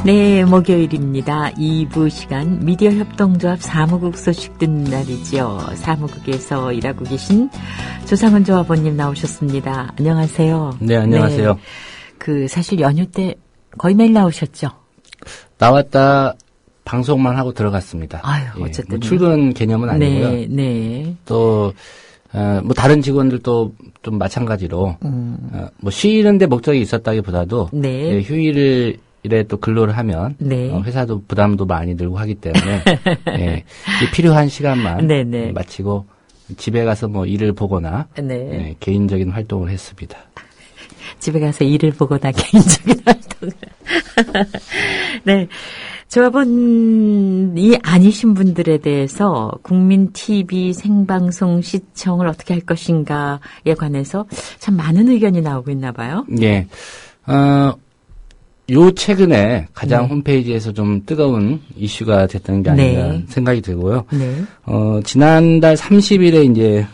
네, 목요일입니다. 2부 시간 미디어 협동조합 사무국 소식 듣는 날이죠. 사무국에서 일하고 계신 조상은 조합원님 나오셨습니다. 안녕하세요. 네, 안녕하세요. 네, 사실 연휴 때 거의 매일 나오셨죠? 나왔다 방송만 하고 들어갔습니다. 아유, 어쨌든. 뭐 출근 개념은 아니고요. 네, 네. 또, 뭐 다른 직원들도 좀 마찬가지로, 뭐 쉬는데 목적이 있었다기보다도, 네. 예, 휴일을 이래 또 근로를 하면, 네. 회사도 부담도 많이 들고 하기 때문에, 예, 필요한 시간만 네, 네. 마치고 집에 가서 뭐 일을 보거나, 네. 예, 개인적인 활동을 했습니다. 집에 가서 일을 보거나 개인적인 활동을. 네. 조합원이 아니신 분들에 대해서 국민 TV 생방송 시청을 어떻게 할 것인가에 관해서 참 많은 의견이 나오고 있나 봐요. 예. 요 최근에 가장 네. 홈페이지에서 좀 뜨거운 이슈가 됐던 게 아닌가 네. 생각이 들고요. 네. 지난달 30일에 이제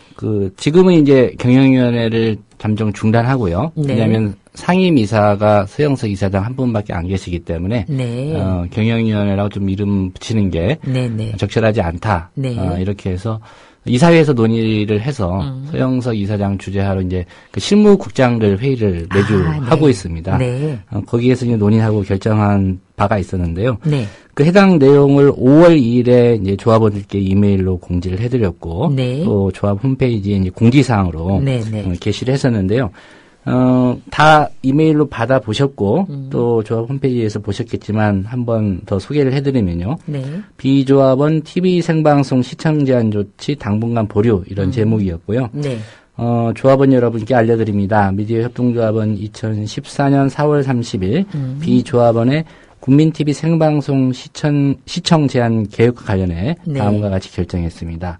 지금은 이제 경영위원회를 잠정 중단하고요. 네. 왜냐하면 상임이사가 서영석 이사장 한 분밖에 안 계시기 때문에 네. 경영위원회라고 좀 이름 붙이는 게 네, 네. 적절하지 않다. 네. 이렇게 해서 이사회에서 논의를 해서 서영석 이사장 주재하로 이제 그 실무국장들 회의를 매주 네. 하고 있습니다. 네. 거기에서 이제 논의하고 결정한 바가 있었는데요. 네. 그 해당 내용을 5월 2일에 이제 조합원들께 이메일로 공지를 해드렸고, 네. 또 조합 홈페이지에 이제 공지사항으로 네, 네. 게시를 했었는데요. 다 이메일로 받아보셨고, 또 조합 홈페이지에서 보셨겠지만, 한 번 더 소개를 해드리면요. 네. 비조합원 TV 생방송 시청 제한 조치 당분간 보류, 이런 제목이었고요. 네. 조합원 여러분께 알려드립니다. 미디어 협동조합은 2014년 4월 30일 비조합원의 국민TV 생방송 시청 제한 계획과 관련해 네. 다음과 같이 결정했습니다.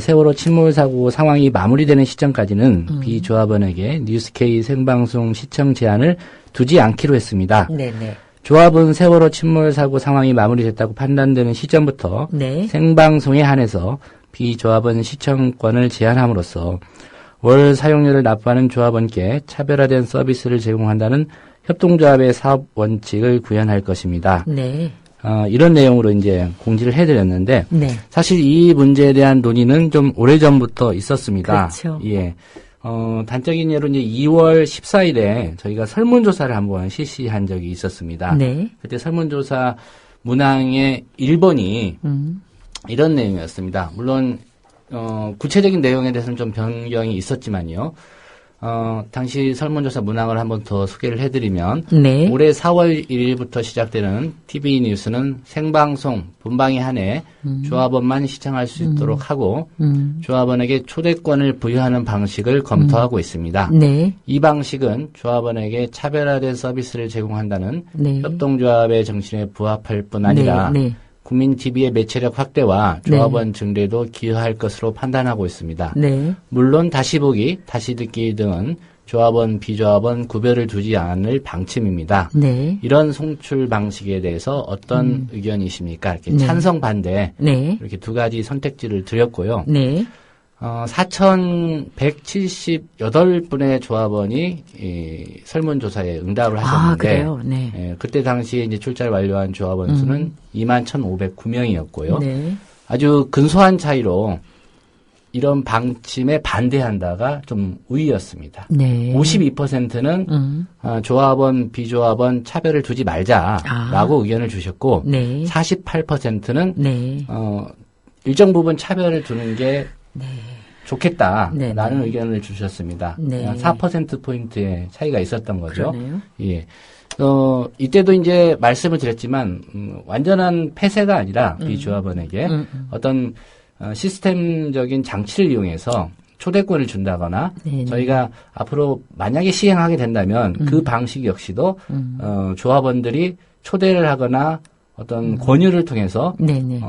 세월호 침몰 사고 상황이 마무리되는 시점까지는 비조합원에게 뉴스K 생방송 시청 제한을 두지 않기로 했습니다. 네, 네. 조합은 세월호 침몰 사고 상황이 마무리됐다고 판단되는 시점부터 네. 생방송에 한해서 비조합원 시청권을 제한함으로써 월 사용료를 납부하는 조합원께 차별화된 서비스를 제공한다는 협동조합의 사업 원칙을 구현할 것입니다. 네. 이런 내용으로 이제 공지를 해드렸는데 네. 사실 이 문제에 대한 논의는 좀 오래전부터 있었습니다. 그렇죠. 예. 단적인 예로 이제 2월 14일에 저희가 설문조사를 한번 실시한 적이 있었습니다. 네. 그때 설문조사 문항의 1번이 이런 내용이었습니다. 물론 구체적인 내용에 대해서는 좀 변경이 있었지만요. 당시 설문조사 문항을 한번 더 소개를 해드리면 네. 올해 4월 1일부터 시작되는 TV 뉴스는 생방송 본방에 한해 조합원만 시청할 수 있도록 하고 조합원에게 초대권을 부여하는 방식을 검토하고 있습니다. 네. 이 방식은 조합원에게 차별화된 서비스를 제공한다는 네. 협동조합의 정신에 부합할 뿐 아니라 네. 네. 국민TV의 매체력 확대와 조합원 증대도 기여할 것으로 판단하고 있습니다. 네. 물론 다시 보기, 다시 듣기 등은 조합원, 비조합원 구별을 두지 않을 방침입니다. 네. 이런 송출 방식에 대해서 어떤 의견이십니까? 이렇게 네. 찬성, 반대 네. 이렇게 두 가지 선택지를 드렸고요. 네. 4,178분의 조합원이 설문조사에 응답을 하셨는데, 아, 그래요? 네. 예, 그때 당시에 이제 출자를 완료한 조합원 수는 21,509명이었고요. 네. 아주 근소한 차이로 이런 방침에 반대한다가 좀 우위였습니다. 네. 52%는 조합원, 비조합원 차별을 두지 말자라고 의견을 주셨고, 네. 48%는 네. 일정 부분 차별을 두는 게 네. 좋겠다라는 네, 네. 의견을 주셨습니다. 네. 4%포인트의 차이가 있었던 거죠. 그러네요. 예. 이때도 이제 말씀을 드렸지만, 완전한 폐쇄가 아니라 비조합원에게 어떤 시스템적인 장치를 이용해서 초대권을 준다거나 네네. 저희가 앞으로 만약에 시행하게 된다면 그 방식 역시도 조합원들이 초대를 하거나 어떤 권유를 통해서 네네.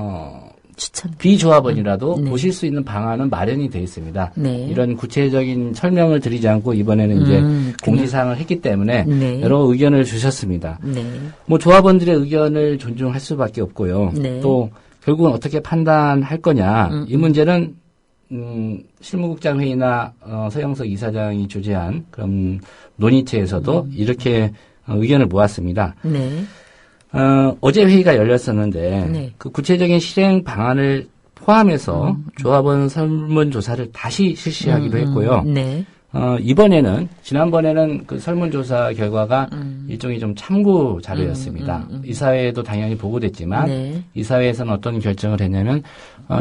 추천. 비조합원이라도 네. 보실 수 있는 방안은 마련이 되어 있습니다. 네. 이런 구체적인 설명을 드리지 않고 이번에는 이제 공지사항을 했기 때문에 네. 여러 의견을 주셨습니다. 네. 뭐 조합원들의 의견을 존중할 수밖에 없고요. 네. 또 결국은 어떻게 판단할 거냐 이 문제는 실무국장 회의나 서영석 이사장이 주재한 그런 논의체에서도 이렇게 의견을 모았습니다. 네. 어제 회의가 열렸었는데 네. 그 구체적인 실행 방안을 포함해서 조합원 설문조사를 다시 실시하기로 했고요. 네. 이번에는 지난번에는 그 설문조사 결과가 일종의 좀 참고 자료였습니다. 이사회에도 당연히 보고됐지만 네. 이사회에서는 어떤 결정을 했냐면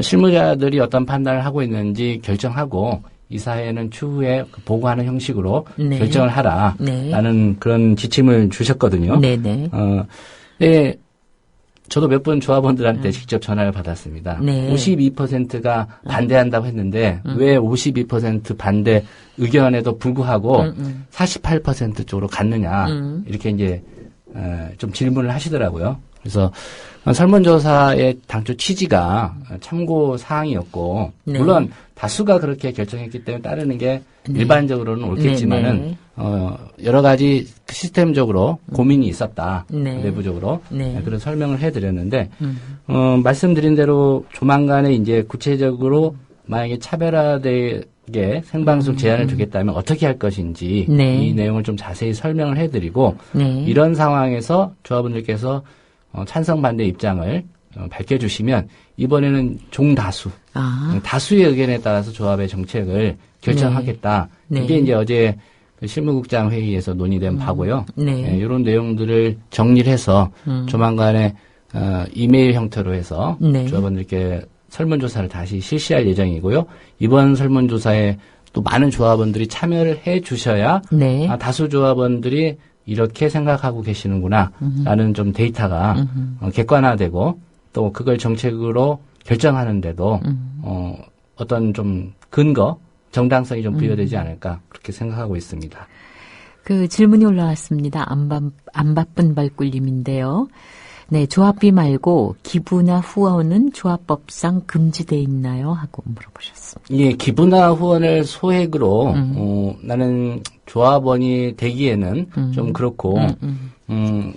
실무자들이 어떤 판단을 하고 있는지 결정하고 이사회는 추후에 보고하는 형식으로 네. 결정을 하라라는 네. 그런 지침을 주셨거든요. 네네. 네. 저도 몇 번 조합원들한테 직접 전화를 받았습니다. 네. 52%가 반대한다고 했는데 왜 52% 반대 의견에도 불구하고 48% 쪽으로 갔느냐 이렇게 이제 좀 질문을 하시더라고요. 그래서 설문조사의 당초 취지가 참고 사항이었고 네. 물론 다수가 그렇게 결정했기 때문에 따르는 게 일반적으로는 옳겠지만은 네. 여러 가지 시스템적으로 고민이 있었다. 네. 내부적으로 네. 그런 설명을 해드렸는데 말씀드린 대로 조만간에 이제 구체적으로 만약에 차별화되게 생방송 제한을 주겠다면 어떻게 할 것인지 네. 이 내용을 좀 자세히 설명을 해드리고 네. 이런 상황에서 조합원들께서 찬성 반대 입장을 밝혀주시면 이번에는 종다수 다수의 의견에 따라서 조합의 정책을 결정하겠다. 네. 이게 이제 어제 실무국장 회의에서 논의된 바고요. 네. 이런 내용들을 정리를 해서 조만간에 이메일 형태로 해서 네. 조합원들께 설문조사를 다시 실시할 예정이고요. 이번 설문조사에 또 많은 조합원들이 참여를 해 주셔야 네. 다수 조합원들이 이렇게 생각하고 계시는구나 라는 좀 데이터가 객관화되고 또 그걸 정책으로 결정하는데도 어떤 좀 근거, 정당성이 좀 부여되지 않을까 그렇게 생각하고 있습니다. 그 질문이 올라왔습니다. 안 바쁜 발굴님인데요. 네, 조합비 말고 기부나 후원은 조합법상 금지돼 있나요? 하고 물어보셨습니다. 예, 기부나 후원을 소액으로 나는 조합원이 되기에는 좀 그렇고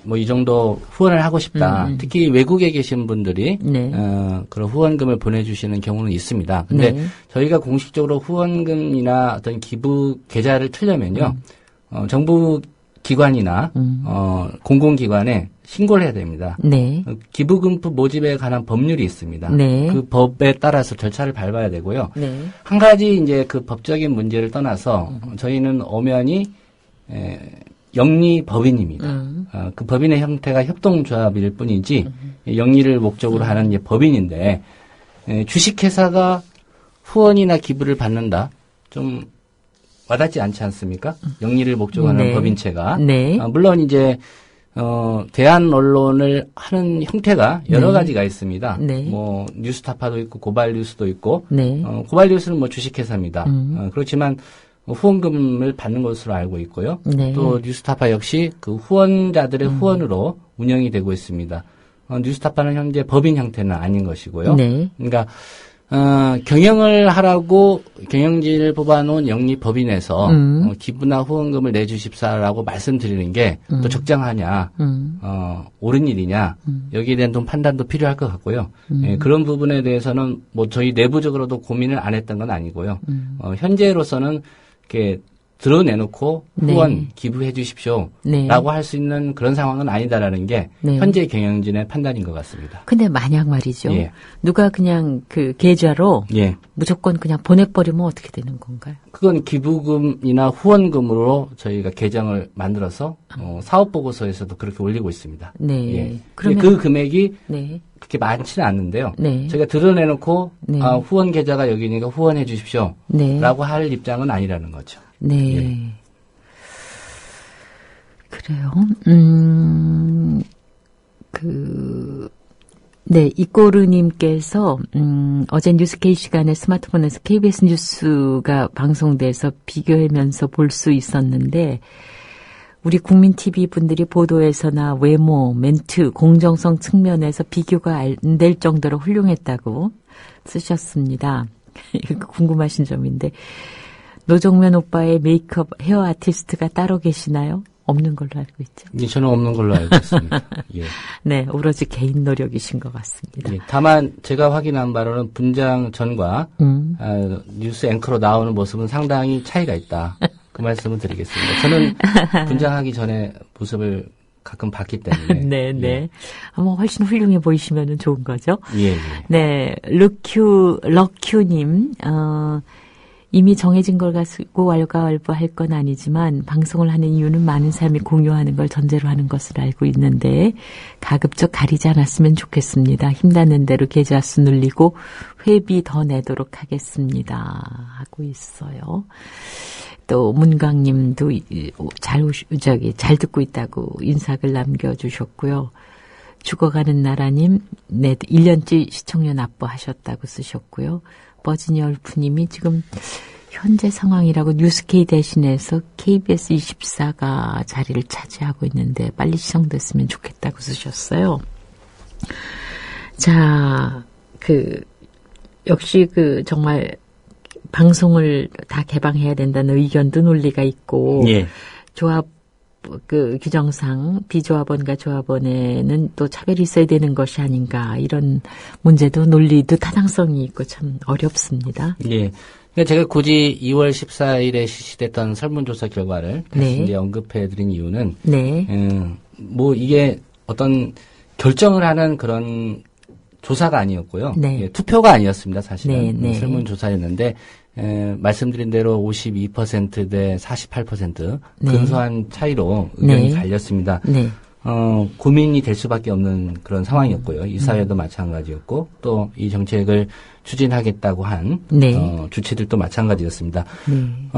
뭐 이 정도 후원을 하고 싶다. 특히 외국에 계신 분들이 네. 그런 후원금을 보내주시는 경우는 있습니다. 근데 네. 저희가 공식적으로 후원금이나 어떤 기부 계좌를 틀려면요, 정부 기관이나 공공기관에 신고를 해야 됩니다. 네. 기부금품 모집에 관한 법률이 있습니다. 네. 그 법에 따라서 절차를 밟아야 되고요. 네. 한 가지 이제 그 법적인 문제를 떠나서 저희는 엄연히 영리 법인입니다. 그 법인의 형태가 협동조합일 뿐이지 영리를 목적으로 하는 이제 법인인데 주식회사가 후원이나 기부를 받는다 좀 와닿지 않지 않습니까? 영리를 목적으로 하는 네. 법인체가 네. 물론 이제 대한 언론을 하는 형태가 여러 가지가 있습니다. 네. 뭐 뉴스타파도 있고 고발뉴스도 있고 네. 고발뉴스는 뭐 주식회사입니다. 그렇지만 후원금을 받는 것으로 알고 있고요. 네. 또 뉴스타파 역시 그 후원자들의 후원으로 운영이 되고 있습니다. 뉴스타파는 현재 법인 형태는 아닌 것이고요. 네. 그러니까 경영을 하라고 경영진을 뽑아놓은 영리법인에서 기부나 후원금을 내주십사라고 말씀드리는 게 또 적정하냐, 옳은 일이냐, 여기에 대한 좀 판단도 필요할 것 같고요. 예, 그런 부분에 대해서는 뭐 저희 내부적으로도 고민을 안 했던 건 아니고요. 현재로서는 이렇게 드러내놓고 후원 네. 기부해 주십시오. 네. 라고 할 수 있는 그런 상황은 아니다라는 게 네. 현재 경영진의 판단인 것 같습니다. 근데 만약 말이죠. 예. 누가 그냥 그 계좌로 예. 무조건 그냥 보내버리면 어떻게 되는 건가요? 그건 기부금이나 후원금으로 저희가 계정을 만들어서 사업보고서에서도 그렇게 올리고 있습니다. 네. 예. 그러면 그 금액이 네. 그렇게 많지는 않는데요. 네. 저희가 드러내놓고 네. 후원 계좌가 여기니까 후원해 주십시오. 네. 라고 할 입장은 아니라는 거죠. 네. 예. 그래요. 네, 이꼬르님께서, 어제 뉴스 K 시간에 스마트폰에서 KBS 뉴스가 방송돼서 비교하면서 볼 수 있었는데, 우리 국민 TV 분들이 보도에서나 외모, 멘트, 공정성 측면에서 비교가 안 될 정도로 훌륭했다고 쓰셨습니다. 이거 궁금하신 점인데, 노정면 오빠의 메이크업 헤어 아티스트가 따로 계시나요? 없는 걸로 알고 있죠. 예, 저는 없는 걸로 알고 있습니다. 예. 네, 오로지 개인 노력이신 것 같습니다. 예, 다만 제가 확인한 바로는 분장 전과 뉴스 앵커로 나오는 모습은 상당히 차이가 있다. 그 말씀을 드리겠습니다. 저는 분장하기 전에 모습을 가끔 봤기 때문에. 네, 네. 예. 뭐 훨씬 훌륭해 보이시면은 좋은 거죠. 예, 예. 네, 럭큐님, 이미 정해진 걸 가지고 왈가왈부할 건 아니지만 방송을 하는 이유는 많은 사람이 공유하는 걸 전제로 하는 것을 알고 있는데 가급적 가리지 않았으면 좋겠습니다. 힘닿는 대로 계좌 수 늘리고 회비 더 내도록 하겠습니다. 하고 있어요. 또 문광님도 잘 듣고 있다고 인사글 남겨주셨고요. 죽어가는 나라님, 네, 1년째 시청료 납부하셨다고 쓰셨고요. 버지니아 울프님이 지금 현재 상황이라고 뉴스K 대신해서 KBS 24가 자리를 차지하고 있는데 빨리 시청됐으면 좋겠다고 쓰셨어요. 자, 역시 정말 방송을 다 개방해야 된다는 의견도 논리가 있고, 예. 조합, 규정상 비조합원과 조합원에는 또 차별이 있어야 되는 것이 아닌가, 이런 문제도 논리도 타당성이 있고 참 어렵습니다. 예. 그러니까 제가 굳이 2월 14일에 실시됐던 설문조사 결과를 다시 네. 언급해드린 이유는, 네. 뭐 이게 어떤 결정을 하는 그런 조사가 아니었고요. 네. 예, 투표가 아니었습니다. 사실은. 네, 네. 설문조사였는데, 말씀드린 대로 52% 대 48% 네. 근소한 차이로 의견이 네. 갈렸습니다. 네. 고민이 될 수밖에 없는 그런 상황이었고요. 이 사회도 마찬가지였고, 또 이 정책을 추진하겠다고 한, 네. 주체들도 마찬가지였습니다. 네.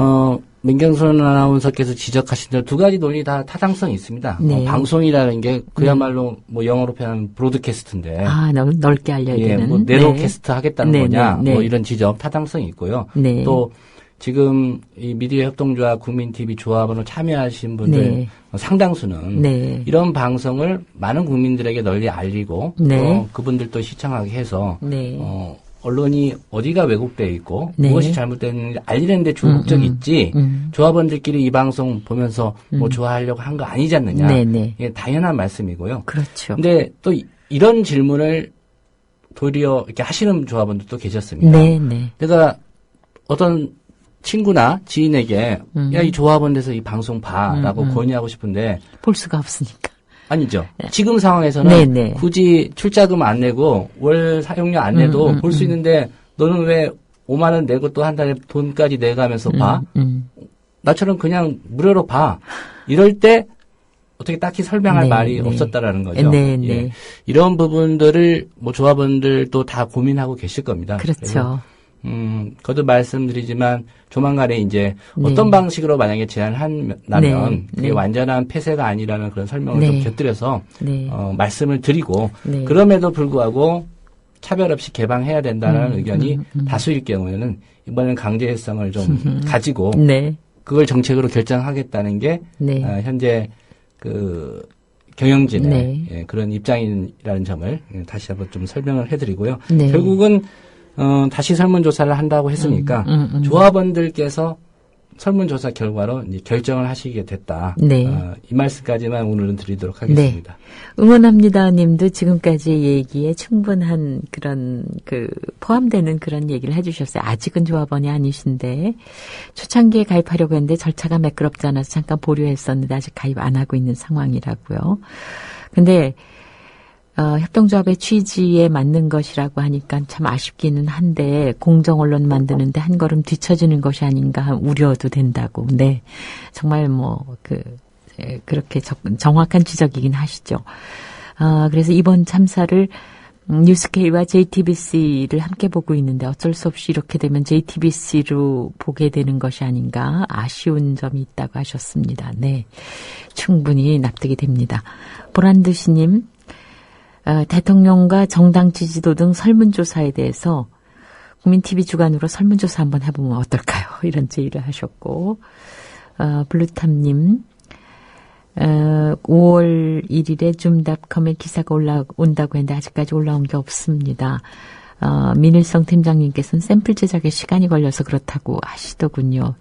민경선 아나운서께서 지적하신 대로 두 가지 논리 다 타당성이 있습니다. 네. 방송이라는 게 그야말로 뭐 영어로 표현하면 브로드캐스트인데. 넓게 알려야 예, 되는. 뭐 네로캐스트 하겠다는 네. 거냐, 네. 뭐 이런 지적 타당성이 있고요. 네. 또 지금 이 미디어 협동조합 국민TV 조합으로 참여하신 분들 네. 상당수는 네. 이런 방송을 많은 국민들에게 널리 알리고 네. 또 그분들도 시청하게 해서 네. 언론이 어디가 왜곡되어 있고 네. 무엇이 잘못됐는지 알리는 데 주로 목적이 있지 조합원들끼리 이 방송 보면서 뭐 좋아하려고 한 거 아니지 않느냐. 네. 네. 예, 당연한 말씀이고요. 그렇죠. 근데 또 이런 질문을 도리어 이렇게 하시는 조합원들도 계셨습니다. 네. 네. 내가 어떤 친구나 지인에게 야, 이 조합원에서 이 방송 봐라고 권유하고 싶은데 볼 수가 없으니까. 아니죠. 지금 상황에서는 네네. 굳이 출자금 안 내고 월 사용료 안 내도 볼 수 있는데 너는 왜 5만 원 내고 또 한 달에 돈까지 내가면서 봐? 나처럼 그냥 무료로 봐. 이럴 때 어떻게 딱히 설명할 네, 말이 네. 없었다라는 거죠. 네, 네. 예. 이런 부분들을 뭐 조합원들도 다 고민하고 계실 겁니다. 그렇죠. 거듭 말씀드리지만 조만간에 이제 네. 어떤 방식으로 만약에 제안을 한다면 네. 그게 네. 완전한 폐쇄가 아니라는 그런 설명을 네. 좀 곁들여서 네. 말씀을 드리고 네. 그럼에도 불구하고 차별 없이 개방해야 된다는 의견이 다수일 경우에는 이번엔 강제성을 좀 가지고 네. 그걸 정책으로 결정하겠다는 게 네. 현재 경영진의 네. 예, 그런 입장이라는 점을 다시 한번 좀 설명을 해드리고요. 네. 결국은 다시 설문조사를 한다고 했으니까 조합원들께서 설문조사 결과로 이제 결정을 하시게 됐다. 네. 이 말씀까지만 오늘은 드리도록 하겠습니다. 네. 응원합니다 님도 지금까지 얘기에 충분한 그런 포함되는 그런 얘기를 해주셨어요. 아직은 조합원이 아니신데 초창기에 가입하려고 했는데 절차가 매끄럽지 않아서 잠깐 보류했었는데 아직 가입 안 하고 있는 상황이라고요. 근데 협동조합의 취지에 맞는 것이라고 하니까 참 아쉽기는 한데 공정 언론 만드는데 한 걸음 뒤처지는 것이 아닌가 하는 우려도 된다고. 네, 정말 그렇게 정확한 지적이긴 하시죠. 그래서 이번 참사를 뉴스K와 JTBC를 함께 보고 있는데 어쩔 수 없이 이렇게 되면 JTBC로 보게 되는 것이 아닌가 아쉬운 점이 있다고 하셨습니다. 네, 충분히 납득이 됩니다. 보란드시님. 대통령과 정당 지지도 등 설문조사에 대해서 국민TV 주관으로 설문조사 한번 해보면 어떨까요? 이런 제의를 하셨고, 블루탐님, 5월 1일에 줌닷컴에 기사가 올라온다고 했는데 아직까지 올라온 게 없습니다. 민일성 팀장님께서는 샘플 제작에 시간이 걸려서 그렇다고 하시더군요.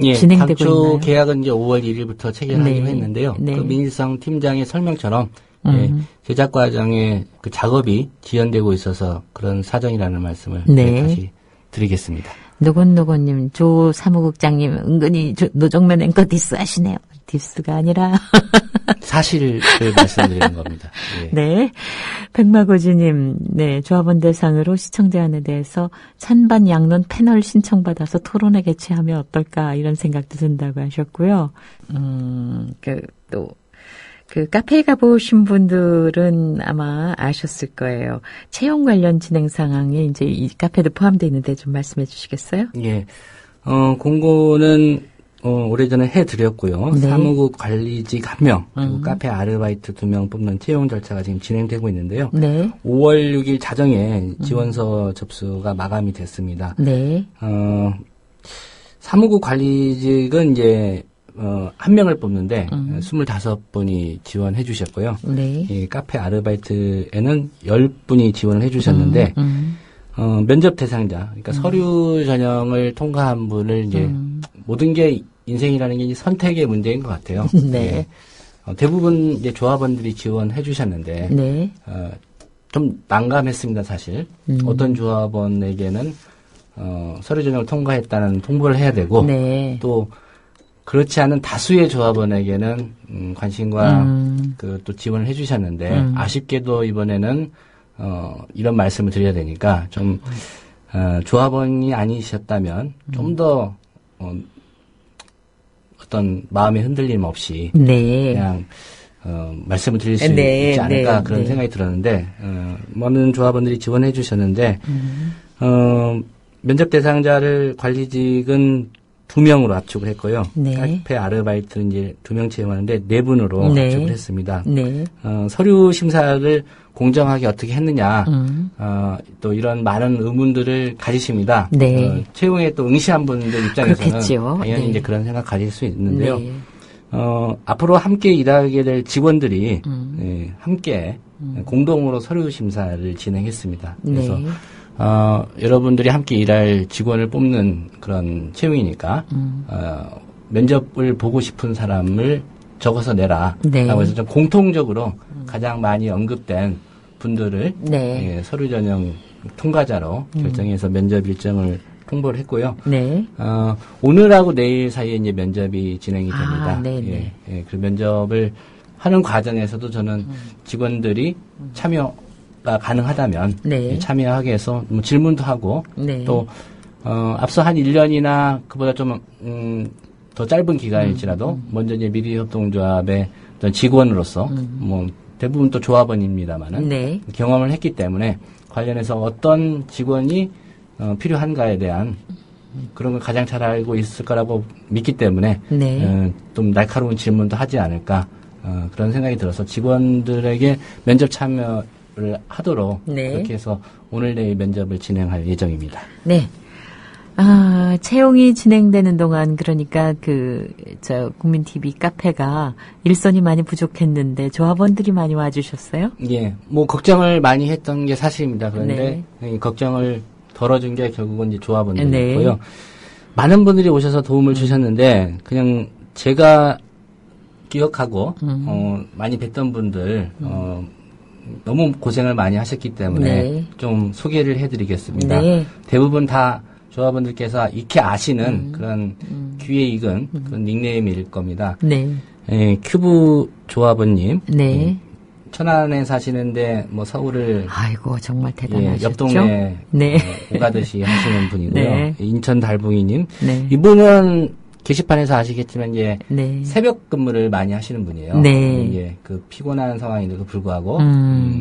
예, 진행되고 당초 있나요? 계약은 이제 5월 1일부터 체결하기로 네. 했는데요. 네. 그 민일성 팀장의 설명처럼 예, 제작 과정에 그 작업이 지연되고 있어서 그런 사정이라는 말씀을 네. 다시 드리겠습니다. 노곤노곤님, 조 사무국장님 은근히 노정면 앵커 디스 하시네요. 디스가 아니라. 사실을 말씀드리는 겁니다. 예. 네. 백마고지님, 네. 조합원 대상으로 시청제안에 대해서 찬반 양론 패널 신청받아서 토론회 개최하면 어떨까 이런 생각도 든다고 하셨고요. 그 카페에 가보신 분들은 아마 아셨을 거예요. 채용 관련 진행 상황에 이제 이 카페도 포함되어 있는데 좀 말씀해 주시겠어요? 예. 공고는 오래전에 해드렸고요. 네. 사무국 관리직 1명, 그리고 카페 아르바이트 2명 뽑는 채용 절차가 지금 진행되고 있는데요. 네. 5월 6일 자정에 지원서 접수가 마감이 됐습니다. 네. 사무국 관리직은 이제 1명을 뽑는데 25분이 지원해 주셨고요. 네. 이 카페 아르바이트에는 10분이 지원을 해 주셨는데 면접 대상자, 그러니까 서류 전형을 통과한 분을 이제 모든 게 인생이라는 게 선택의 문제인 것 같아요. 네. 예. 대부분 이제 조합원들이 지원해 주셨는데 네. 좀 난감했습니다, 사실. 어떤 조합원에게는 서류 전형을 통과했다는 통보를 해야 되고 네. 또 그렇지 않은 다수의 조합원에게는 관심과 또 지원을 해주셨는데 아쉽게도 이번에는 이런 말씀을 드려야 되니까 좀 조합원이 아니셨다면 좀 더 어떤 마음의 흔들림 없이 네. 그냥 말씀을 드릴 수 네, 있지 않을까 네, 그런 네. 생각이 들었는데 많은 조합원들이 지원해 주셨는데 면접 대상자를 관리직은 2명으로 압축을 했고요. 네. 카페 아르바이트는 이제 2명 채용하는데 4분으로 네. 압축을 했습니다. 네. 서류 심사를 공정하게 어떻게 했느냐, 또 이런 많은 의문들을 가지십니다. 네. 채용에 또 응시한 분들 입장에서는 그렇겠죠. 당연히 네. 이제 그런 생각 가질 수 있는데요. 네. 앞으로 함께 일하게 될 직원들이 함께 공동으로 서류 심사를 진행했습니다. 그래서 네. 여러분들이 함께 일할 직원을 뽑는 그런 채용이니까, 면접을 보고 싶은 사람을 적어서 내라. 네. 라고 해서 좀 공통적으로 가장 많이 언급된 분들을 네. 예, 서류 전형 통과자로 결정해서 면접 일정을 통보를 했고요. 네. 오늘하고 내일 사이에 이제 면접이 진행이 됩니다. 네네. 예, 그 면접을 하는 과정에서도 저는 직원들이 참여가 가능하다면 네. 예, 참여하게 해서 뭐 질문도 하고 네. 또 앞서 한 1년이나 그보다 좀 더 짧은 기간일지라도 먼저 이제 미래협동조합의 어떤 직원으로서 뭐 대부분 또 조합원입니다만은 네. 경험을 했기 때문에 관련해서 어떤 직원이 필요한가에 대한 그런 걸 가장 잘 알고 있을 거라고 믿기 때문에 네. 좀 날카로운 질문도 하지 않을까 그런 생각이 들어서 직원들에게 면접 참여를 하도록 네. 그렇게 해서 오늘 내일 면접을 진행할 예정입니다. 네. 채용이 진행되는 동안 그러니까 국민TV 카페가 일손이 많이 부족했는데 조합원들이 많이 와주셨어요? 예, 뭐 걱정을 많이 했던 게 사실입니다. 그런데 이 걱정을 덜어준 게 결국은 이제 조합원들이었고요. 네. 많은 분들이 오셔서 도움을 주셨는데 그냥 제가 기억하고 많이 뵀던 분들 너무 고생을 많이 하셨기 때문에 네. 좀 소개를 해드리겠습니다. 네. 대부분 다 조합원들께서 익히 아시는 그런 귀에 익은 그런 닉네임일 겁니다. 네. 예, 큐브 조합원님. 네. 천안에 사시는데 뭐 서울을 아이고 정말 대단하셨죠. 옆 동네 네. 오가듯이 하시는 분이고요. 네. 인천 달봉이님. 네. 이분은 게시판에서 아시겠지만 이제 네. 새벽 근무를 많이 하시는 분이에요. 네. 예, 그 피곤한 상황인데도 불구하고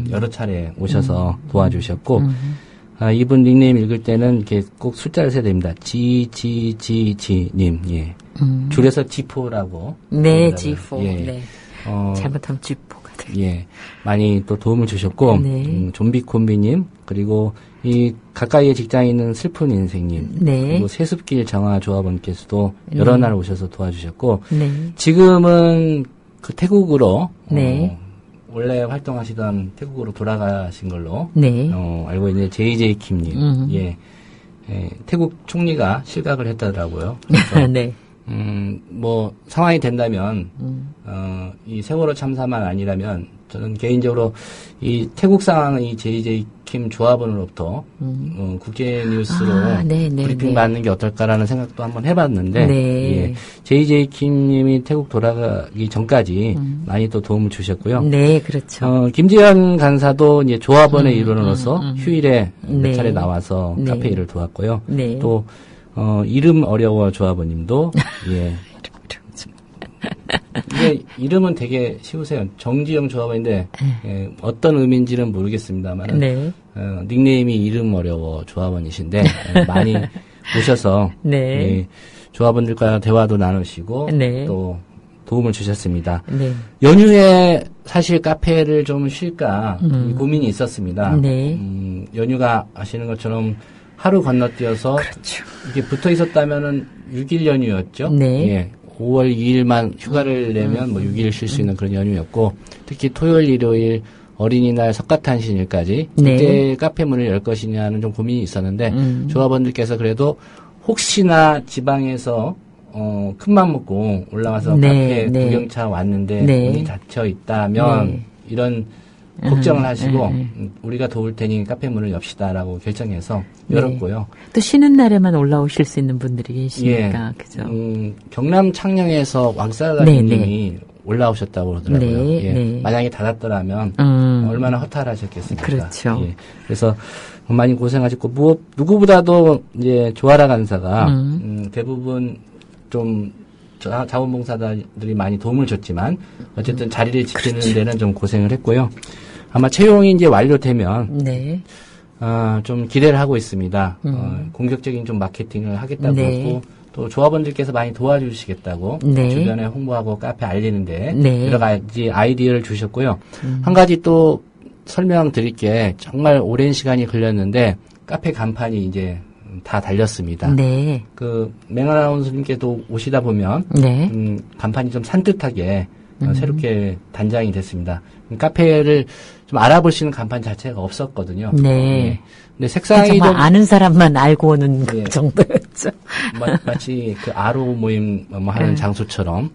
여러 차례 오셔서 도와주셨고 이분 닉네임 읽을 때는 이렇게 꼭 숫자를 세야 됩니다. GGGG님. 예. 줄여서 G4라고. 네, G4. 예. 네. 잘못하면 G4가 돼요. 예. 많이 또 도움을 주셨고, 네. 좀비콤비님, 그리고 이 가까이에 직장에 있는 슬픈 인생님, 네. 그리고 세습길 정화 조합원께서도 여러 날 오셔서 도와주셨고, 네. 지금은 그 태국으로, 네. 원래 활동하시던 태국으로 돌아가신 걸로, 네. 알고 있는 JJ 킴님, 예. 태국 총리가 실각을 했다더라고요. 그래서 네. 뭐 상황이 된다면 이 세월호 참사만 아니라면 저는 개인적으로 이 태국 상황이 JJ 킴 조합원으로부터 국제 뉴스로 브리핑 받는 게 어떨까라는 생각도 한번 해봤는데 예, JJ 킴님이 태국 돌아가기 전까지 많이 또 도움을 주셨고요. 네, 그렇죠. 김지현 간사도 이제 조합원의 일원으로서 휴일에 몇 차례 나와서 카페 일을 도왔고요. 또 이름 어려워 조합원님도 예. 이게 이름은 되게 쉬우세요. 정지영 조합원인데 예, 어떤 의미인지는 모르겠습니다만 닉네임이 이름 어려워 조합원이신데 많이 오셔서 예, 조합원들과 대화도 나누시고 또 도움을 주셨습니다. 연휴에 사실 카페를 좀 쉴까 고민이 있었습니다. 연휴가 아시는 것처럼 하루 건너뛰어서 그렇죠. 이게 붙어 있었다면은 6일 연휴였죠. 예. 5월 2일만 휴가를 내면 뭐 6일 쉴 수 있는 그런 연휴였고 특히 토요일, 일요일, 어린이날, 석가탄신일까지 그때 카페 문을 열 것이냐는 좀 고민이 있었는데 조합원들께서 그래도 혹시나 지방에서 큰맘 먹고 올라와서 카페 구경차 왔는데 문이 닫혀 있다면 이런 걱정을 하시고 우리가 도울 테니 카페 문을 엽시다라고 결정해서 열었고요. 또 쉬는 날에만 올라오실 수 있는 분들이 계시니까 그죠? 경남 창녕에서 왕사가님이 올라오셨다고 그러더라고요. 만약에 닫았더라면 얼마나 허탈하셨겠습니까? 그렇죠. 예. 그래서 많이 고생하셨고 누구보다도 이제 조아라 간사가 대부분 좀 자원봉사자들이 많이 도움을 줬지만 어쨌든 자리를 지키는 데는 좀 고생을 했고요. 아마 채용이 이제 완료되면 좀 기대를 하고 있습니다. 공격적인 좀 마케팅을 하겠다고 했고 또 조합원들께서 많이 도와주시겠다고 주변에 홍보하고 카페 알리는데 여러 가지 아이디어를 주셨고요. 한 가지 또 설명드릴 게 정말 오랜 시간이 걸렸는데 카페 간판이 이제 다 달렸습니다. 그 맹아나운서님께도 오시다 보면 간판이 좀 산뜻하게 새롭게 단장이 됐습니다. 카페를 좀 알아볼 수 있는 간판 자체가 없었거든요. 근데 색상이 정말 좀 아는 사람만 알고 오는 그 정도였죠. 마치 그 아로 모임 뭐 하는 장소처럼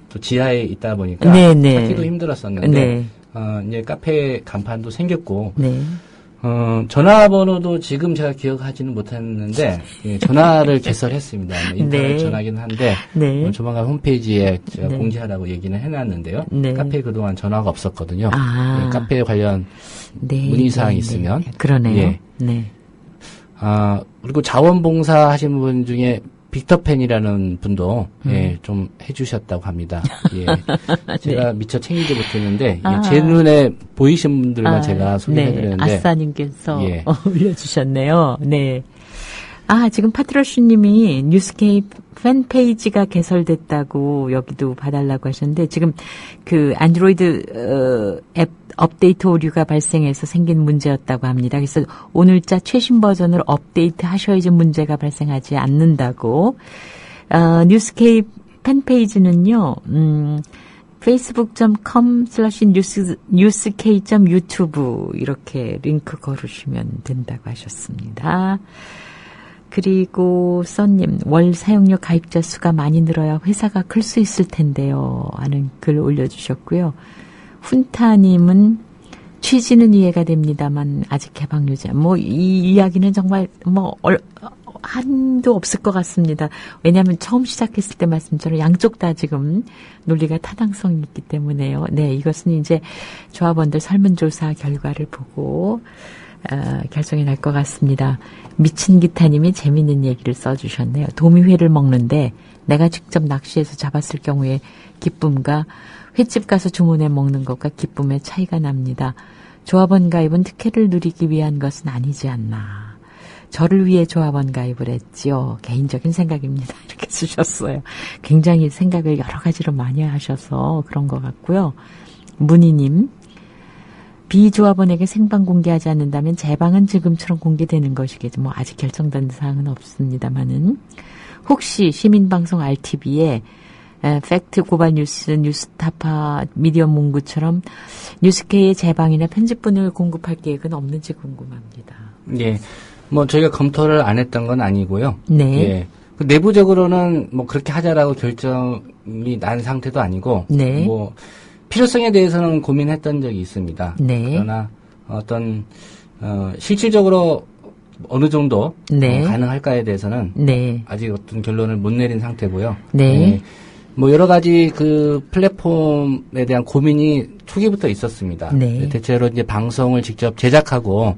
또 지하에 있다 보니까 찾기도 힘들었었는데 이제 카페 간판도 생겼고 전화번호도 지금 제가 기억하지는 못했는데 전화를 개설했습니다. 인터넷 전화긴 한데 조만간 홈페이지에 제가 공지하라고 얘기는 해놨는데요. 카페에 그동안 전화가 없었거든요. 카페 관련 문의사항이 있으면 그러네요. 그리고 자원봉사 하시는 분 중에 빅터팬이라는 분도 좀 해주셨다고 합니다. 제가 미처 챙기지 못했는데 제 눈에 보이신 분들만 제가 소개해드렸는데 아싸님께서 올려주셨네요. 지금 파트러슈님이 뉴스케이프 팬페이지가 개설됐다고 여기도 봐달라고 하셨는데 지금 그 안드로이드 앱 업데이트 오류가 발생해서 생긴 문제였다고 합니다. 그래서 오늘자 최신 버전으로 업데이트 하셔야지 문제가 발생하지 않는다고. 뉴스케이프 팬페이지는요. facebook.com/newsk.youtube 이렇게 링크 걸으시면 된다고 하셨습니다. 그리고 써님 월 사용료 가입자 수가 많이 늘어야 회사가 클 수 있을 텐데요 하는 글 올려주셨고요. 훈타님은 취지는 이해가 됩니다만 아직 개방 유지. 이 이야기는 정말 한도 없을 것 같습니다. 왜냐하면 처음 시작했을 때 말씀처럼 양쪽 다 지금 논리가 타당성이 있기 때문에요. 이것은 이제 조합원들 설문조사 결과를 보고 결정이 날 것 같습니다. 미친 기타님이 재미있는 얘기를 써주셨네요. 도미회를 먹는데 내가 직접 낚시해서 잡았을 경우에 기쁨과 횟집 가서 주문해 먹는 것과 기쁨의 차이가 납니다. 조합원 가입은 특혜를 누리기 위한 것은 아니지 않나. 저를 위해 조합원 가입을 했지요. 개인적인 생각입니다. 이렇게 쓰셨어요. 굉장히 생각을 여러 가지로 많이 하셔서 그런 것 같고요. 문희님. 비조합원에게 생방 공개하지 않는다면 재방은 지금처럼 공개되는 것이겠죠. 아직 결정된 사항은 없습니다만은 혹시 시민방송 RTV에 팩트 고발 뉴스, 뉴스타파, 미디어 문구처럼 뉴스케이의 재방이나 편집본을 공급할 계획은 없는지 궁금합니다. 저희가 검토를 안 했던 건 아니고요. 내부적으로는 그렇게 하자라고 결정이 난 상태도 아니고 필요성에 대해서는 고민했던 적이 있습니다. 네. 그러나 실질적으로 어느 정도 네. 가능할까에 대해서는 네. 아직 어떤 결론을 못 내린 상태고요. 네. 뭐 여러 가지 그 플랫폼에 대한 고민이 초기부터 있었습니다. 네. 대체로 이제 방송을 직접 제작하고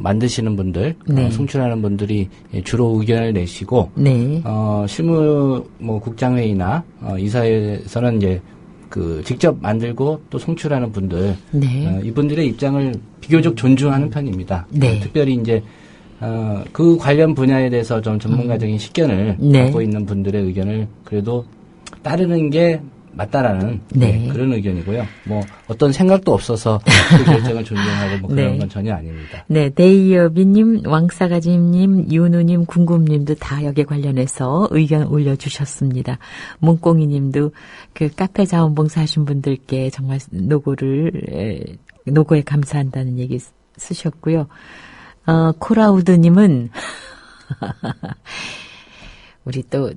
만드시는 분들, 네. 송출하는 분들이 주로 의견을 내시고, 네. 실무 뭐 국장회의나 이사회에서는 이제 그 직접 만들고 또 송출하는 분들, 네. 이분들의 입장을 비교적 존중하는 편입니다. 네. 특별히 이제 그 관련 분야에 대해서 좀 전문가적인 식견을 네. 갖고 있는 분들의 의견을 그래도 따르는 게 맞다라는 네. 그런 의견이고요. 뭐 어떤 생각도 없어서 그 결정을 존중하고 뭐 그런 네. 건 전혀 아닙니다. 네, 데이어비님, 왕싸가지님, 윤우님, 궁금님도 다 여기에 관련해서 의견 올려주셨습니다. 문꽁이님도 그 카페 자원봉사 하신 분들께 정말 노고에 감사한다는 얘기 쓰셨고요. 코라우드님은 우리 또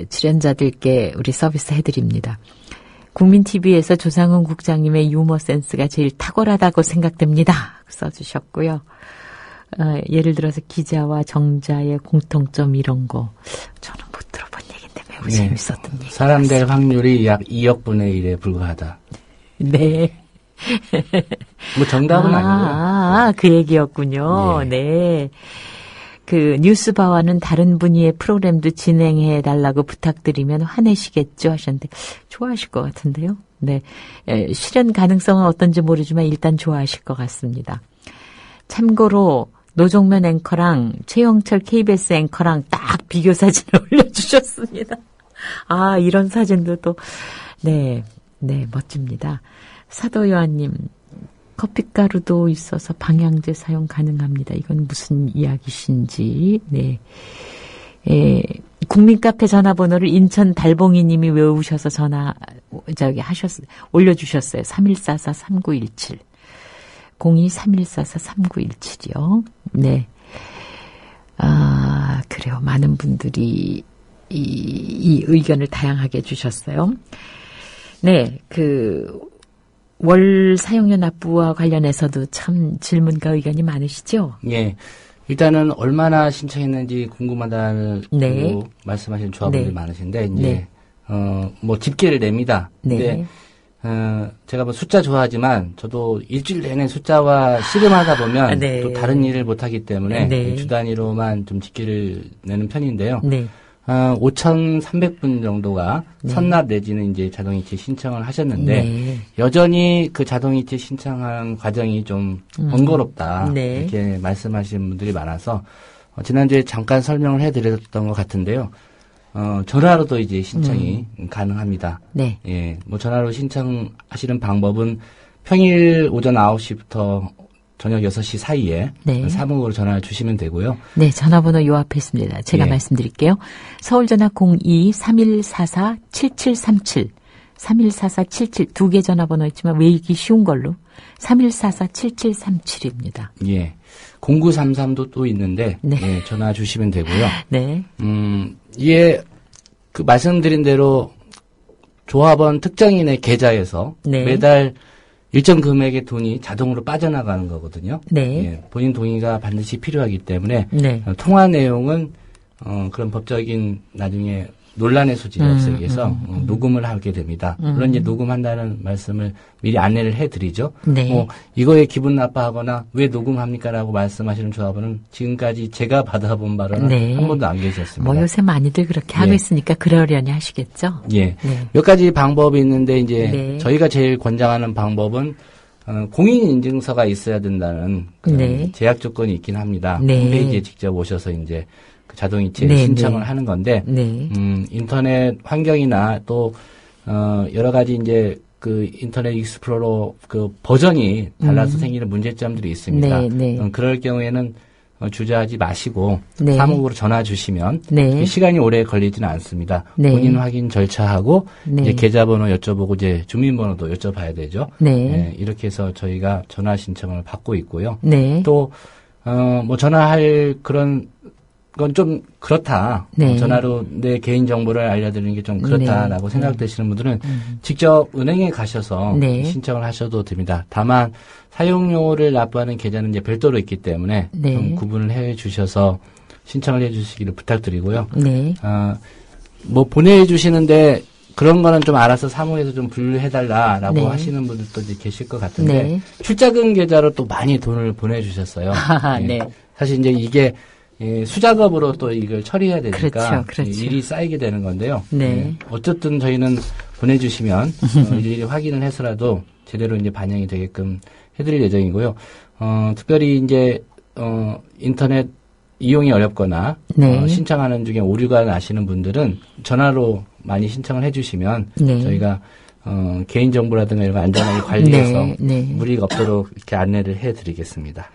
출연자들께 우리 서비스 해드립니다. 국민TV에서 조상훈 국장님의 유머 센스가 제일 탁월하다고 생각됩니다. 써주셨고요. 예를 들어서 기자와 정자의 공통점 이런 거 저는 못 들어본 얘기인데 매우 재밌었던 얘기. 사람 될 확률이 약 2억 분의 1에 불과하다. 네. 뭐 정답은 아니고요. 그 얘기였군요. 예. 네. 그 뉴스바와는 다른 분야의 프로그램도 진행해 달라고 부탁드리면 화내시겠죠 하셨는데 좋아하실 것 같은데요. 네. 실현 가능성은 어떤지 모르지만 일단 좋아하실 것 같습니다. 참고로 노종면 앵커랑 최영철 KBS 앵커랑 딱 비교 사진을 올려주셨습니다. 이런 사진도 또 네, 멋집니다. 사도요한님, 커피가루도 있어서 방향제 사용 가능합니다. 이건 무슨 이야기신지. 네. 국민카페 전화번호를 인천 달봉이님이 외우셔서 올려주셨어요. 3144-3917. 02-3144-3917이요. 네. 그래요. 많은 분들이 이 의견을 다양하게 주셨어요. 네. 월 사용료 납부와 관련해서도 참 질문과 의견이 많으시죠? 예. 일단은 얼마나 신청했는지 궁금하다는 네. 말씀하시는 조합원들이 네. 많으신데 이제 네. 뭐 집계를 냅니다. 네. 근데 제가 뭐 숫자 좋아하지만 저도 일주일 내내 숫자와 씨름하다 보면 네. 또 다른 일을 못 하기 때문에 네. 주 단위로만 좀 집계를 내는 편인데요. 네. 5,300분 정도가 네. 선납 내지는 이제 자동이체 신청을 하셨는데 네. 여전히 그 자동이체 신청한 과정이 좀 번거롭다 네. 이렇게 말씀하시는 분들이 많아서 지난주에 잠깐 설명을 해드렸던 것 같은데요. 전화로도 이제 신청이 가능합니다. 네. 예, 뭐 전화로 신청하시는 방법은 평일 오전 9시부터 저녁 6시 사이에 네. 사무국으로 전화를 주시면 되고요. 네, 전화번호 요 앞에 있습니다. 제가 예. 말씀드릴게요. 서울전화 02-3144-7737. 3144-77 두 개 전화번호 있지만 외우기 쉬운 걸로 3144-7737입니다. 예. 0933도 또 있는데 네. 예, 전화 주시면 되고요. 네. 이게 그 말씀드린 대로 조합원 특정인의 계좌에서 네. 매달 일정 금액의 돈이 자동으로 빠져나가는 거거든요. 네. 예, 본인 동의가 반드시 필요하기 때문에 네. 통화 내용은 그런 법적인 나중에 논란의 소지를 없애기 위해서 녹음을 하게 됩니다. 물론 이제 녹음한다는 말씀을 미리 안내를 해드리죠. 네. 뭐 이거에 기분 나빠하거나 왜 녹음합니까라고 말씀하시는 조합원은 지금까지 제가 받아본 바로는 네. 한 번도 안 계셨습니다. 뭐 요새 많이들 그렇게 하고 예. 있으니까 그러려니 하시겠죠? 예. 네. 몇 가지 방법이 있는데 이제 네. 저희가 제일 권장하는 방법은 공인인증서가 있어야 된다는 그런 네. 제약 조건이 있긴 합니다. 네. 홈페이지에 직접 오셔서 이제 그 자동이체 네, 신청을 네. 하는 건데 네. 인터넷 환경이나 또 여러 가지 이제 그 인터넷 익스플로러 그 버전이 달라서 생기는 문제점들이 있습니다. 네, 네. 그럴 경우에는 주저하지 마시고 네. 사무국으로 전화 주시면 네. 시간이 오래 걸리지는 않습니다. 네. 본인 확인 절차하고 네. 이제 계좌번호 여쭤보고 이제 주민번호도 여쭤봐야 되죠. 네. 이렇게 해서 저희가 전화 신청을 받고 있고요. 네. 또 뭐 전화할 그런 그건 좀 그렇다. 네. 전화로 내 개인 정보를 알려드리는 게 좀 그렇다라고 네. 생각되시는 분들은 직접 은행에 가셔서 네. 신청을 하셔도 됩니다. 다만 사용료를 납부하는 계좌는 이제 별도로 있기 때문에 네. 좀 구분을 해 주셔서 신청을 해 주시기를 부탁드리고요. 네. 뭐 보내주시는데 그런 거는 좀 알아서 사무에서 좀 분류해달라라고 네. 하시는 분들도 이제 계실 것 같은데 네. 출자금 계좌로 또 많이 돈을 보내주셨어요. 네. 사실 이제 이게 수작업으로 또 이걸 처리해야 되니까 그렇죠. 일이 쌓이게 되는 건데요. 네. 어쨌든 저희는 보내주시면 일일이 확인을 해서라도 제대로 이제 반영이 되게끔 해드릴 예정이고요. 특별히 이제 인터넷 이용이 어렵거나 네. 신청하는 중에 오류가 나시는 분들은 전화로 많이 신청을 해주시면 네. 저희가 개인정보라든가 이런 거 안전하게 관리해서 네. 네. 무리가 없도록 이렇게 안내를 해드리겠습니다.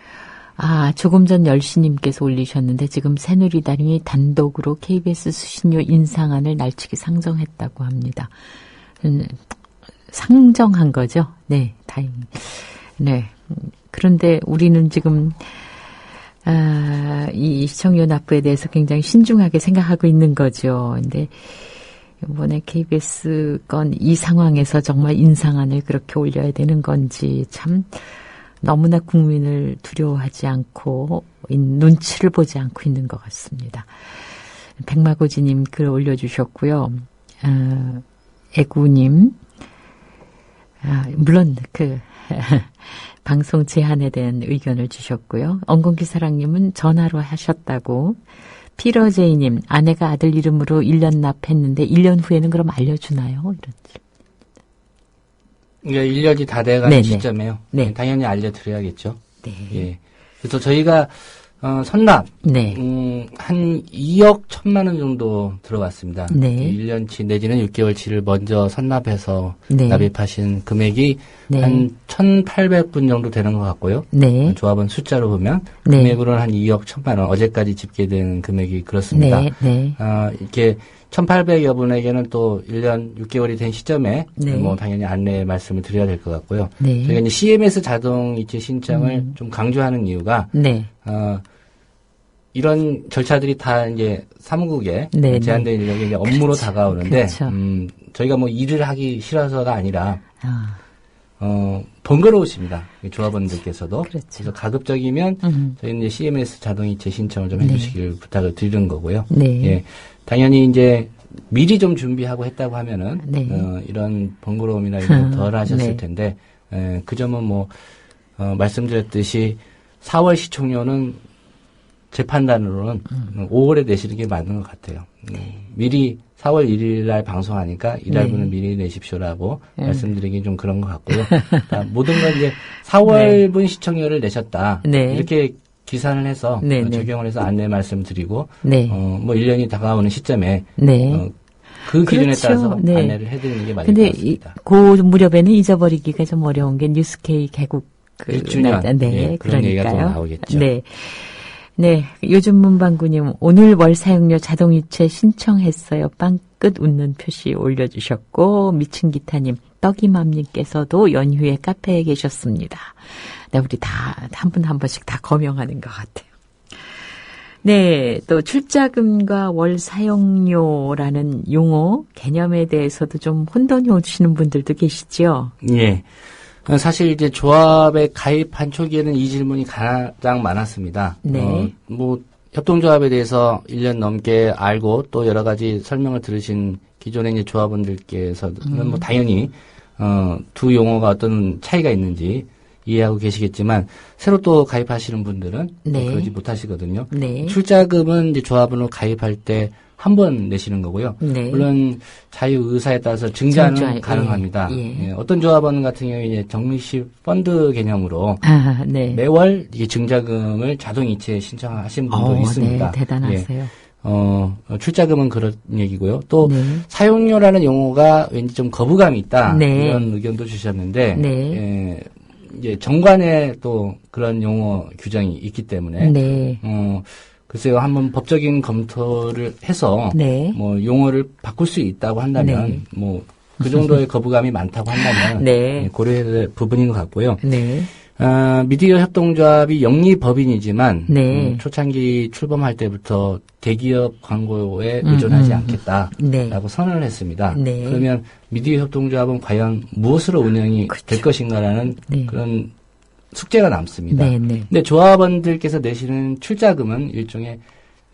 조금 전 열시님께서 올리셨는데 지금 새누리당이 단독으로 KBS 수신료 인상안을 날치기 상정했다고 합니다. 상정한 거죠? 네, 다행히. 네. 그런데 우리는 지금 이 시청료 납부에 대해서 굉장히 신중하게 생각하고 있는 거죠. 근데 이번에 KBS 건 이 상황에서 정말 인상안을 그렇게 올려야 되는 건지 참 너무나 국민을 두려워하지 않고 눈치를 보지 않고 있는 것 같습니다. 백마고지님 글 올려주셨고요. 애구님 물론 방송 제한에 대한 의견을 주셨고요. 엉겅기사랑님은 전화로 하셨다고. 피러제이님, 아내가 아들 이름으로 1년 납했는데 1년 후에는 그럼 알려주나요? 이런지. 그러니까 1년이 다 돼가는 네네. 시점에요. 네. 당연히 알려드려야겠죠. 네. 예. 그래서 저희가 선납 네. 한 2억 1천만 원 정도 들어왔습니다. 네. 1년치 내지는 6개월치를 먼저 선납해서 네. 납입하신 금액이 네. 한 1,800분 정도 되는 것 같고요. 네. 조합원 숫자로 보면 네. 금액으로는 한 2억 1천만 원, 어제까지 집계된 금액이 그렇습니다. 네. 네. 이렇게 1,800여 분에게는 또 1년 6개월이 된 시점에 네. 뭐 당연히 안내 말씀을 드려야 될 것 같고요. 네. 저희가 이제 CMS 자동 이체 신청을 좀 강조하는 이유가 네. 이런 절차들이 다 이제 사무국에 네, 제한된 인력이 이제 업무로 그렇죠. 다가오는데 그렇죠. 저희가 뭐 일을 하기 싫어서가 아니라 아, 번거로우십니다. 조합원들께서도. 그렇죠. 그래서 가급적이면 저희는 이제 CMS 자동이체 신청을 좀 네. 해주시길 부탁을 드리는 거고요. 네. 예, 당연히 이제 미리 좀 준비하고 했다고 하면은 네. 이런 번거로움이나 이런 거 덜 하셨을 네. 텐데 그 점은 뭐 말씀드렸듯이 4월 시청료는 제 판단으로는 5월에 내시는 게 맞는 것 같아요. 미리 4월 1일 날 방송하니까 이달분은 미리 내십시오라고 말씀드리기 좀 그런 것 같고요. 모든 건 이제 4월분 시청료를 내셨다. 네. 이렇게 기산을 해서 네, 네. 적용을 해서 안내 말씀드리고 네. 뭐 1년이 다가오는 시점에 네. 그 기준에 그렇죠. 따라서 네. 안내를 해드리는 게 맞을 근데 것 같습니다. 그 무렵에는 잊어버리기가 좀 어려운 게 뉴스케이 개국 1주년 네, 예, 그런 얘기가 또 그러니까요. 나오겠죠. 네. 네, 요즘 문방구님 오늘 월 사용료 자동이체 신청했어요. 빵끝 웃는 표시 올려주셨고 미친 기타님 떡이맘님께서도 연휴에 카페에 계셨습니다. 네, 우리 다 한 분 한 번씩 다 거명하는 것 같아요. 네, 또 출자금과 월 사용료라는 용어 개념에 대해서도 좀 혼돈이 오시는 분들도 계시죠. 예. 사실 이제 조합에 가입한 초기에는 이 질문이 가장 많았습니다. 네. 뭐 협동조합에 대해서 1년 넘게 알고 또 여러 가지 설명을 들으신 기존의 이제 조합원들께서는 뭐 당연히 두 용어가 어떤 차이가 있는지 이해하고 계시겠지만 새로 또 가입하시는 분들은 네. 그러지 못하시거든요. 네. 출자금은 이제 조합원으로 가입할 때 한 번 내시는 거고요. 네. 물론 자유 의사에 따라서 증자는 증자, 가능합니다. 예. 예, 어떤 조합원 같은 경우에 이제 적립식 펀드 개념으로 아, 네. 매월 이 증자금을 자동 이체 신청하신 분도 있습니다. 네, 대단하세요. 예. 출자금은 그런 얘기고요. 또 네. 사용료라는 용어가 왠지 좀 거부감이 있다. 네. 이런 의견도 주셨는데 네. 예, 이제 정관에 또 그런 용어 규정이 있기 때문에 네. 글쎄요, 한번 법적인 검토를 해서 네. 뭐 용어를 바꿀 수 있다고 한다면 네. 뭐 그 정도의 거부감이 많다고 한다면 네. 고려해야 될 부분인 것 같고요. 네. 미디어 협동조합이 영리법인이지만 네. 초창기 출범할 때부터 대기업 광고에 의존하지 않겠다라고 네. 선언을 했습니다. 네. 그러면 미디어 협동조합은 과연 무엇으로 운영이 그렇죠. 될 것인가라는 네. 그런 숙제가 남습니다. 네, 네. 근데 조합원들께서 내시는 출자금은 일종의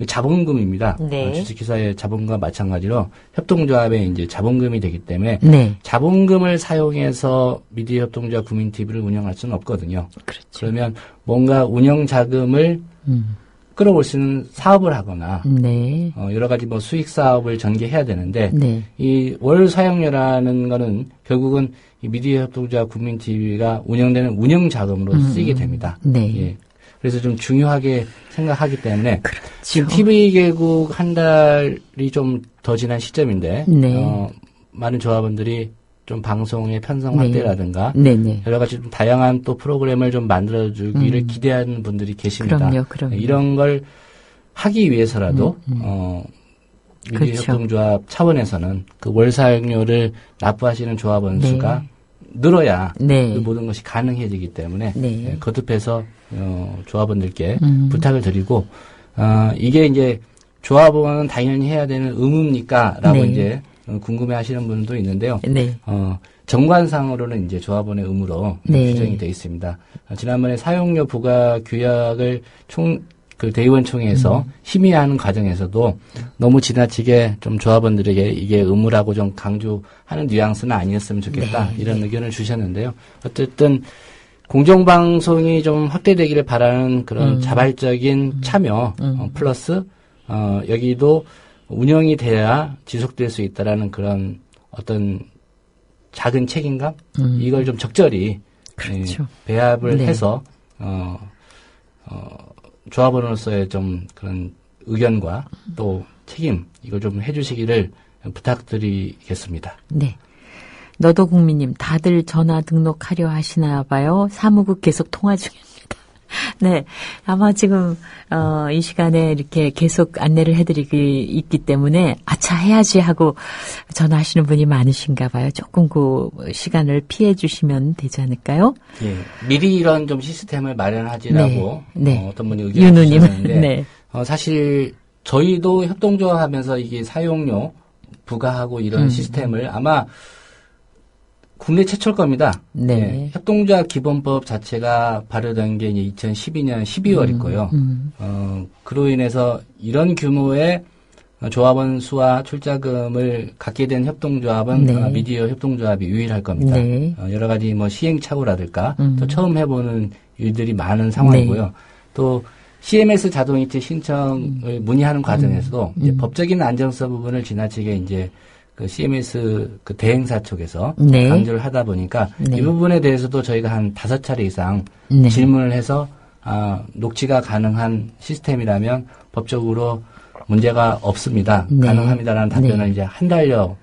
자본금입니다. 네. 주식회사의 자본과 마찬가지로 협동조합의 이제 자본금이 되기 때문에 네. 자본금을 사용해서 미디어 협동조합 구민 TV를 운영할 수는 없거든요. 그렇죠. 그러면 뭔가 운영 자금을 끌어올 수 있는 사업을 하거나 네. 여러 가지 뭐 수익 사업을 전개해야 되는데 네. 이 월 사용료라는 거는 결국은 이 미디어 협동조합 구민 TV가 운영되는 운영 자금으로 쓰이게 됩니다. 네. 예. 그래서 좀 중요하게 생각하기 때문에 그렇죠. 지금 TV 개국 한 달이 좀 더 지난 시점인데 네. 많은 조합원들이 좀 방송의 편성 확대라든가 네, 네. 여러 가지 좀 다양한 또 프로그램을 좀 만들어주기를 기대하는 분들이 계십니다. 그럼요. 이런 걸 하기 위해서라도 미디어 그렇죠. 협동조합 차원에서는 그 월 사용료를 납부하시는 조합원 네. 수가 늘어야 네. 그 모든 것이 가능해지기 때문에 네. 거듭해서 조합원들께 부탁을 드리고 이게 이제 조합원은 당연히 해야 되는 의무입니까?라고 네. 이제 궁금해하시는 분도 있는데요. 네. 정관상으로는 이제 조합원의 의무로 네. 규정이 되어 있습니다. 지난번에 사용료 부과 규약을 그 대의원총회에서 심의하는 과정에서도 너무 지나치게 좀 조합원들에게 이게 의무라고 좀 강조하는 뉘앙스는 아니었으면 좋겠다. 네. 이런 의견을 주셨는데요. 어쨌든 공정방송이 좀 확대되기를 바라는 그런 자발적인 참여 플러스 여기도 운영이 돼야 지속될 수 있다라는 그런 어떤 작은 책임감 이걸 좀 적절히 그렇죠. 배합을 네. 해서 조합원으로서의 좀 그런 의견과 또 책임 이걸 좀 해주시기를 부탁드리겠습니다. 네. 너도 국민님 다들 전화 등록하려 하시나 봐요. 사무국 계속 통화 중입니다. 네. 아마 지금 이 시간에 이렇게 계속 안내를 해드리기 있기 때문에 아차 해야지 하고 전화하시는 분이 많으신가 봐요. 조금 그 시간을 피해 주시면 되지 않을까요? 예, 미리 이런 좀 시스템을 마련하지라고 네. 어떤 분이 의견을 윤우님. 주셨는데 네. 사실 저희도 협동조합하면서 이게 사용료 부과하고 이런 시스템을 아마 국내 최초일 겁니다. 네. 예, 협동조합 기본법 자체가 발효된 게 이제 2012년 12월이고요. 그로 인해서 이런 규모의 조합원 수와 출자금을 갖게 된 협동조합은 네. 미디어 협동조합이 유일할 겁니다. 네. 여러 가지 뭐 시행착오라든가 또 처음 해보는 일들이 많은 상황이고요. 네. 또 CMS 자동이체 신청을 문의하는 과정에서도 이제 법적인 안정성 부분을 지나치게 이제 그 CMS 그 대행사 쪽에서 네. 강조를 하다 보니까 네. 이 부분에 대해서도 저희가 한 5차례 이상 네. 질문을 해서 녹취가 가능한 시스템이라면 법적으로 문제가 없습니다. 네. 가능합니다라는 답변을 네. 이제 한 달여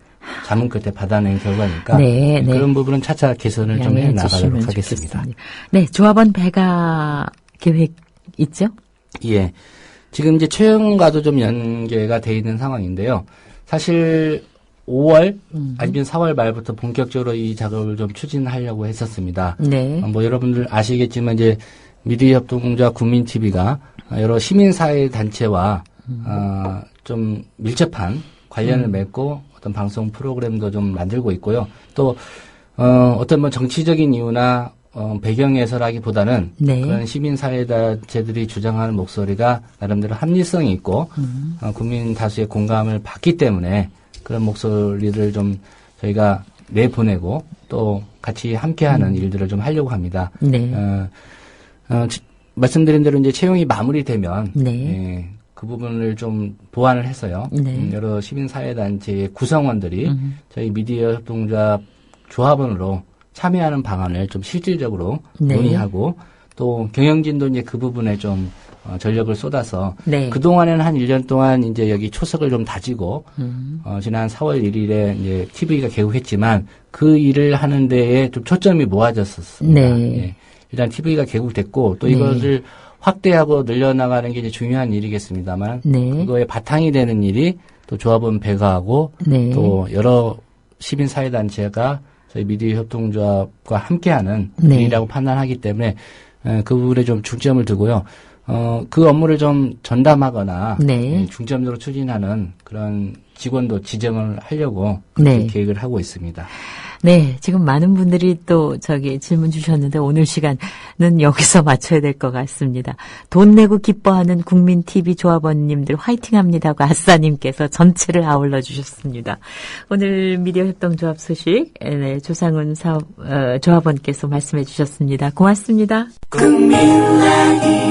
자문 끝에 받아낸 결과니까 네, 네. 그런 부분은 차차 개선을 좀 양해해 해나가도록 주시면 하겠습니다. 좋겠습니다. 네, 조합원 배가 계획 있죠? 예. 지금 이제 채용과도 좀 연계가 돼 있는 상황인데요. 사실 5월 아니면 4월 말부터 본격적으로 이 작업을 좀 추진하려고 했었습니다. 네. 뭐 여러분들 아시겠지만 이제 미디어 협동조합 국민 TV가 여러 시민사회 단체와 좀 밀접한 관련을 맺고 어떤 방송 프로그램도 좀 만들고 있고요. 또 어떤 뭐 정치적인 이유나 배경에서라기보다는 네. 그런 시민사회 단체들이 주장하는 목소리가 나름대로 합리성이 있고 국민 다수의 공감을 받기 때문에 그런 목소리를 좀 저희가 내보내고 또 같이 함께하는 일들을 좀 하려고 합니다. 네. 말씀드린 대로 이제 채용이 마무리되면 네. 예, 그 부분을 좀 보완을 해서요. 네. 여러 시민사회단체의 구성원들이 저희 미디어 협동조합 조합원으로 참여하는 방안을 좀 실질적으로 네. 논의하고 또 경영진도 이제 그 부분에 좀 전력을 쏟아서 네. 그동안에는 한 1년 동안 이제 여기 초석을 좀 다지고 지난 4월 1일에 이제 TV가 개국했지만 그 일을 하는 데에 좀 초점이 모아졌었습니다. 네. 예. 일단 TV가 개국됐고 또 네. 이것을 확대하고 늘려나가는 게 이제 중요한 일이겠습니다만 네. 그거에 바탕이 되는 일이 또 조합원 배가하고 네. 또 여러 시민사회단체가 저희 미디어 협동조합과 함께하는 네. 일이라고 판단하기 때문에 그 부분에 좀 중점을 두고요. 그 업무를 좀 전담하거나 네. 중점적으로 추진하는 그런 직원도 지정을 하려고 네. 계획을 하고 있습니다. 네, 지금 많은 분들이 또 질문 주셨는데 오늘 시간은 여기서 맞춰야 될 것 같습니다. 돈 내고 기뻐하는 국민TV 조합원님들 화이팅합니다 하고 아싸님께서 전체를 아울러 주셨습니다. 오늘 미디어 협동조합 소식 네, 조상훈 조합원께서 말씀해 주셨습니다. 고맙습니다. 국민라디오